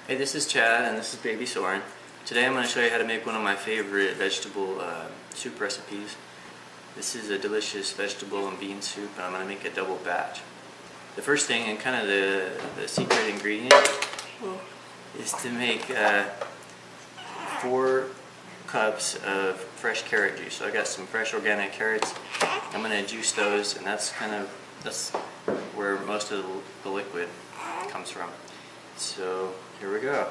Hey, this is Chad and this is Baby Soren. Today I'm going to show you how to make one of my favorite vegetable soup recipes. This is a delicious vegetable and bean soup, and I'm going to make a double batch. The first thing, and kind of the secret ingredient, is to make 4 cups of fresh carrot juice. So I got some fresh organic carrots. I'm going to juice those, and that's where most of the liquid comes from. So here we go.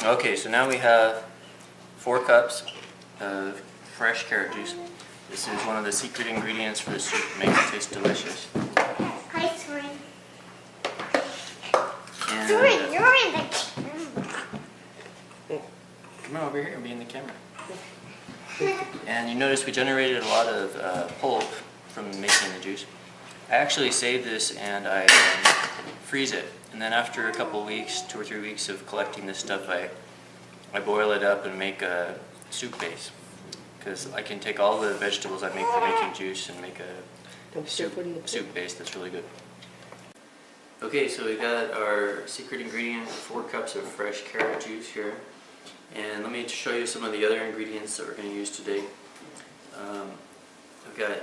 Okay, so now we have 4 cups of fresh carrot juice. This is one of the secret ingredients for the soup to make it taste delicious. Hi, Soren. And, Soren, you're in the camera. Come on over here and be in the camera. And you notice we generated a lot of pulp from making the juice. I actually save this and I freeze it. And then after a couple weeks, 2 or 3 weeks of collecting this stuff, I boil it up and make a soup base. Because I can take all the vegetables I make for making juice and make a soup base that's really good. Okay, so we got our secret ingredient, 4 cups of fresh carrot juice here. And let me show you some of the other ingredients that we're going to use today. I've got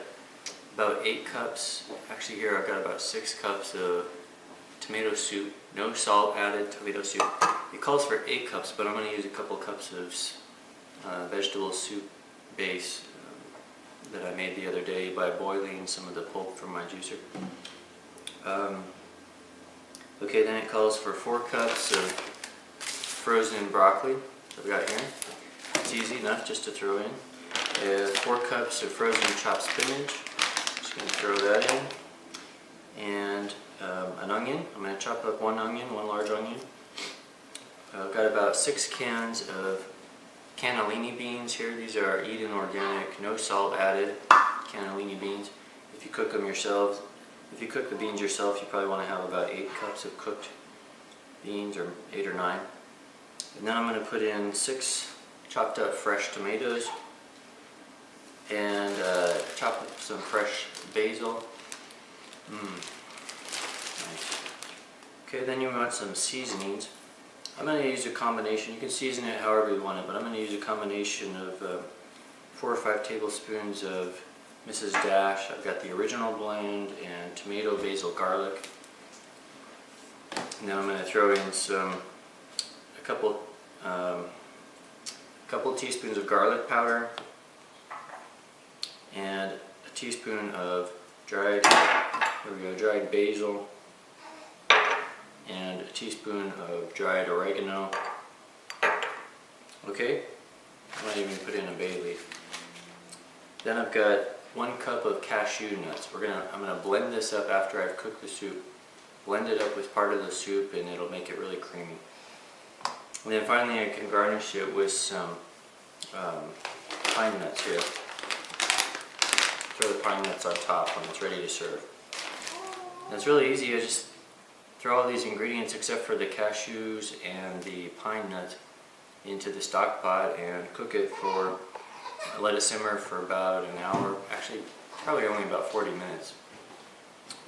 about 8 cups, actually here I've got about 6 cups of tomato soup, no salt added tomato soup. It calls for 8 cups, but I'm going to use a couple cups of vegetable soup base that I made the other day by boiling some of the pulp from my juicer. Okay, then it calls for 4 cups of frozen broccoli that I've got here. It's easy enough just to throw in. 4 cups of frozen chopped spinach. Just going to throw that in. And an onion. I'm going to chop up 1 onion, 1 large onion. I've got about 6 cans of cannellini beans here. These are Eden organic, no salt added cannellini beans. If you cook them yourselves, if you cook the beans yourself, you probably want to have about 8 cups of cooked beans, or 8 or 9. And then I'm going to put in 6 chopped up fresh tomatoes and chop up some fresh basil. Nice. Okay, then you want some seasonings. I'm going to use a combination. You can season it however you want it, but I'm going to use a combination of 4 or 5 tablespoons of Mrs. Dash. I've got the original blend and tomato, basil, garlic. And then I'm going to throw in a couple teaspoons of garlic powder and a teaspoon of dried basil and a teaspoon of dried oregano. Okay, I might even put in a bay leaf. Then I've got 1 cup of cashew nuts. I'm gonna blend this up after I've cooked the soup. Blend it up with part of the soup, and it'll make it really creamy. And then finally, I can garnish it with some pine nuts here. Throw the pine nuts on top when it's ready to serve. And it's really easy. I just throw all these ingredients except for the cashews and the pine nuts into the stock pot and cook it for, let it simmer for about an hour. Actually, probably only about 40 minutes.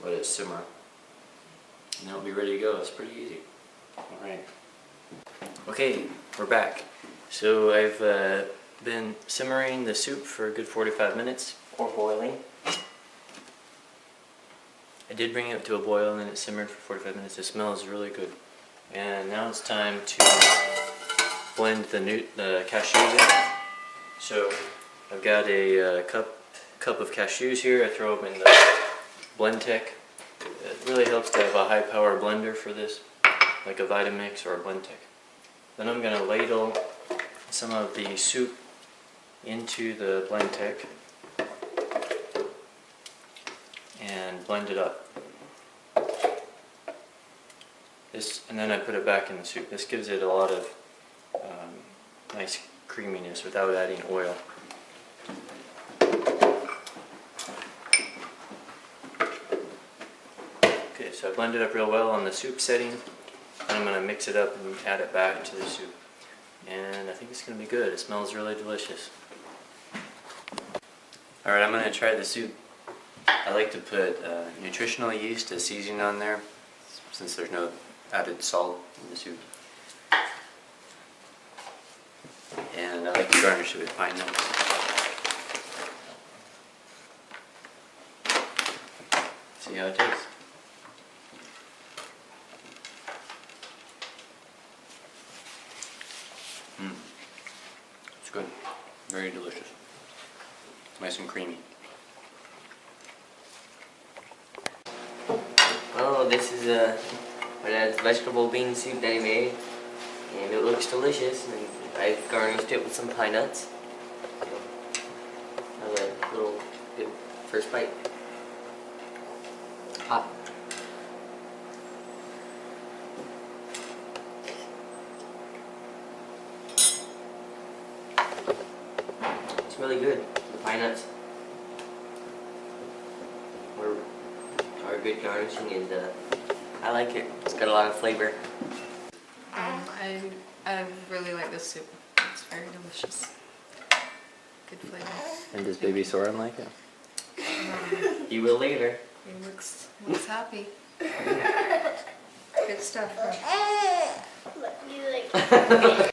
Let it simmer. And it'll be ready to go. It's pretty easy. Alright. Okay, we're back. So I've been simmering the soup for a good 45 minutes, or boiling. I did bring it to a boil and then it simmered for 45 minutes. The smell is really good. And now it's time to blend the cashews in. So I've got a cup of cashews here. I throw them in the Blendtec. It really helps to have a high power blender for this, like a Vitamix or a Blendtec. Then I'm going to ladle some of the soup into the Blendtec and blend it up. This, and then I put it back in the soup. This gives it a lot of nice creaminess without adding oil. Okay, so I blended up real well on the soup setting. And I'm going to mix it up and add it back to the soup. And I think it's going to be good. It smells really delicious. Alright, I'm going to try the soup. I like to put nutritional yeast as seasoning on there, since there's no added salt in the soup. And I like to garnish it with pine nuts. See how it tastes. It's good. Very delicious. Nice and creamy. Oh, this is my dad's vegetable bean soup that he made, and it looks delicious. And I garnished it with some pine nuts. Have a little good first bite. Hot. It's really good. The pine nuts are good garnishing, and I like it. It's got a lot of flavor. I really like this soup. It's very delicious. Good flavor. And does baby Soren like it? You will later. He looks happy. Good stuff. Look, you like.